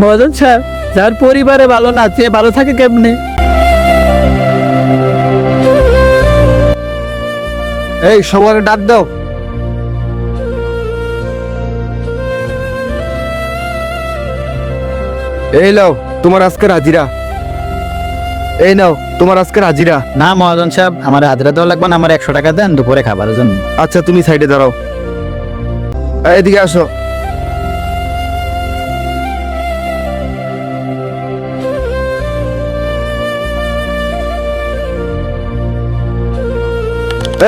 মহাজন সাহেব, যার পরিবারে ভালো না সে ভালো থাকে কেমনে? এই সবার ডাক দাও। এই নাও তোমার আজকের হাজিরা। এই নাও তোমার আজকের হাজিরা। না মহাজন সাহেব, আমার হাজিরা দেওয়া লাগবে না, আমার 100 টাকা দেন দুপুরে খাবারের জন্য। আচ্ছা তুমি সাইডে দাঁড়াও, এদিকে আসো।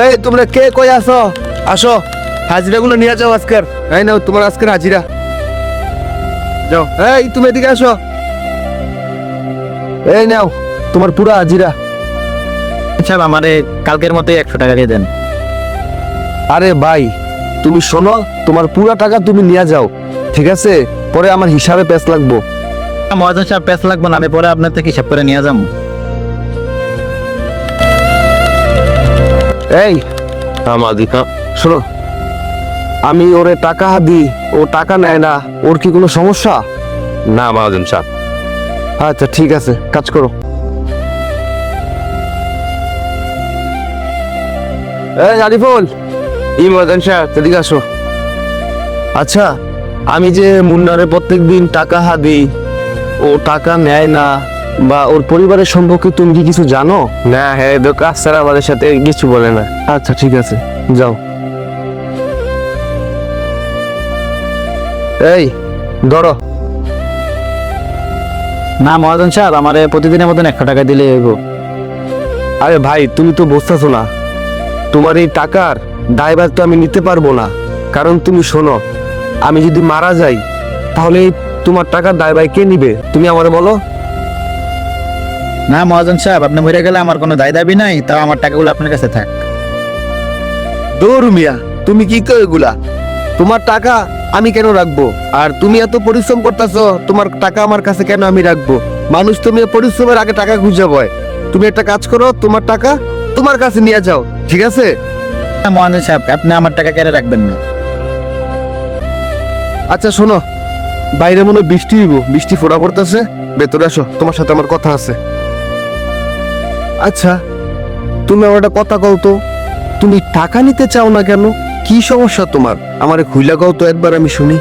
এই তোমরা কে কই আসো? আসো, হাজিরাগুলো নিয়ে যাও আজকের। এই নাও তোমার আজকের হাজিরা, যাও। এই তুমি এদিকে আসো, এই নাও তোমার পুরো হাজিরা। সাহেব আমারে কালকের মতোই 100 টাকা দিয়ে দেন। আরে ভাই তুমি শোনো, তোমার পুরো টাকা তুমি নিয়ে যাও, ঠিক আছে? পরে আমার হিসাবে পেছ লাগবো। মহাজন সাহেব পেস লাগবে না, আমি পরে আপনার থেকে হিসাব করে নিয়ে যাবো। এই শোনো, আমি ওরে টাকা দিই, ও টাকা নেয় না, ওর কি কোনো সমস্যা? না মহাজন সাহেব। আচ্ছা ঠিক আছে, কাজ করো। এই আরিফুল, মহাজন সাহেব। এদিকে আসো। আচ্ছা, আমি যে মুন্নারে প্রত্যেকদিন টাকা দিই, ও টাকা নেয় না, বা ওর পরিবারের সম্পর্কে তুমি কি কিছু জানো? না হ্যাঁ, তো কাজ ছাড়া আমাদের সাথে কিছু বলে না। আচ্ছা ঠিক আছে, যাও। এই ধরো। না মহাজন সাহেব, আমারে প্রতিদিনের মতন 100 টাকা দিলে হইব। আরে ভাই তুমি তো বুঝতেছো না, তোমার এই টাকার দায়ভার তো আমি নিতে পারবো না। কারণ তুমি শোনো, আমি যদি মারা যাই তাহলে এই তোমার টাকার দায়ভার কে নিবে? তুমি আমারে বলো। না মহাজন সাহেব, আপনি মরে গেলে আমার কোনো দায় দাবি নাই, তাও আমার টাকাগুলো আপনার কাছে থাক। দৌড় মিয়া, তুমি কি কো এগুলা? তোমার টাকা আমি কেন রাখবো? আর তুমি এত পরিশ্রম করতেছো, তোমার টাকা আমার কাছে কেন আমি রাখবো? মানুষ তুমি পরিশ্রমের আগে টাকা খুঁজে পায়। তুমি একটা কাজ করো, তোমার টাকা তোমার কাছে নিয়ে যাও, ঠিক আছে? না মহাজন সাহেব, আপনি আমার টাকা কেন রাখবেন না? আচ্ছা শোনো, বাইরে মনে হয় বৃষ্টি হইব, বৃষ্টি ফোড়া পড়তেছে, ভেতরে আসো, তোমার সাথে আমার কথা আছে। আচ্ছা তুমি আমার একটা কথা কও তো, তুমি টাকা নিতে চাও না কেন? কি সমস্যা তোমার? আমারে খুইলা কও তো একবার, আমি শুনি।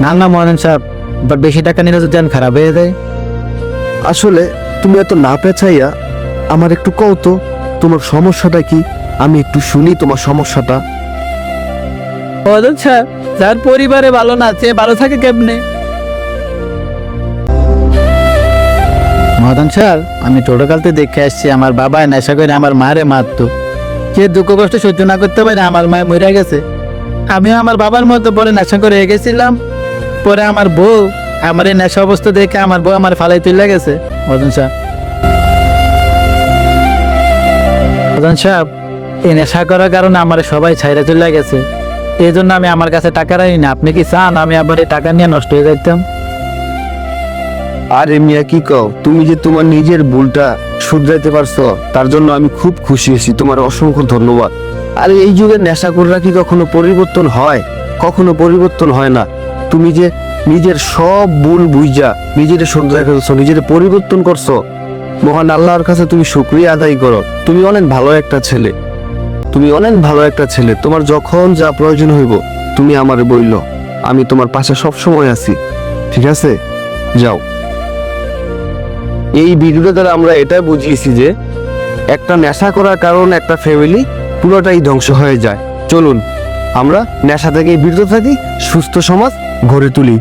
না না মহাজন সাহেব, বাট বেশি টাকা নিলে তো জ্ঞান খারাপ হয়ে যায়। আসলে তুমি এত না পেছাইয়া আমার একটু কও তো, তোমার সমস্যাটা কি? আমি একটু শুনি তোমার সমস্যাটা। মহাজন সাহেব, যার পরিবারে ভালো না সে ভালো থাকে কেমনে? মহাজন সাহেব, আমি ছোটকালতে দেখে আসছি আমার বাবা নেশা করে আমার মারে মারতো। সে দুঃখ কষ্ট সহ্য না করতে পারে আমার মায়ে মরে গেছে। আমিও আমার বাবার মতো পরে নেশা করে গেছিলাম। পরে আমার বউ আমার এই নেশা অবস্থা দেখে আমার বউ আমার ফালাই তুলে গেছে। মহাজন সাহেব, মহাজন সাহেব, এই নেশা করার কারণে আমার সবাই ছাইরা চলে গেছে। এই জন্য আমি আমার কাছে টাকা রাখি না। আপনি কি চান আমি আবার এই টাকা নিয়ে নষ্ট হয়ে যাইতাম? আরে মিয়া কি কও? তুমি যে তোমার নিজের ভুলটা শুধরাইতে পারছো, তার জন্য আমি খুব খুশি হয়েছি, তোমার অসংখ্য ধন্যবাদ। আরে এই যুগে নেশাখোররা কি কখনো পরিবর্তন হয়? কখনো পরিবর্তন হয় না। তুমি যে নিজের সব ভুল বুঝা নিজের শুধরাই ফেলছো, নিজের পরিবর্তন করছো, মহান আল্লাহর কাছে তুমি শুকরিয়া আদায় করো। তুমি অনেক ভালো একটা ছেলে, তুমি অনেক ভালো একটা ছেলে। তোমার যখন যা প্রয়োজন হইব তুমি আমারে বললো, আমি তোমার পাশে সব সময় আছি, ঠিক আছে? যাও। এই ভিডিওটা দ্বারা আমরা এটাই বুঝিয়েছি যে একটা নেশা করার কারণে একটা ফ্যামিলি পুরোটাই ধ্বংস হয়ে যায়। চলুন আমরা নেশা থেকে বিরত থাকি, সুস্থ সমাজ গড়ে তুলি।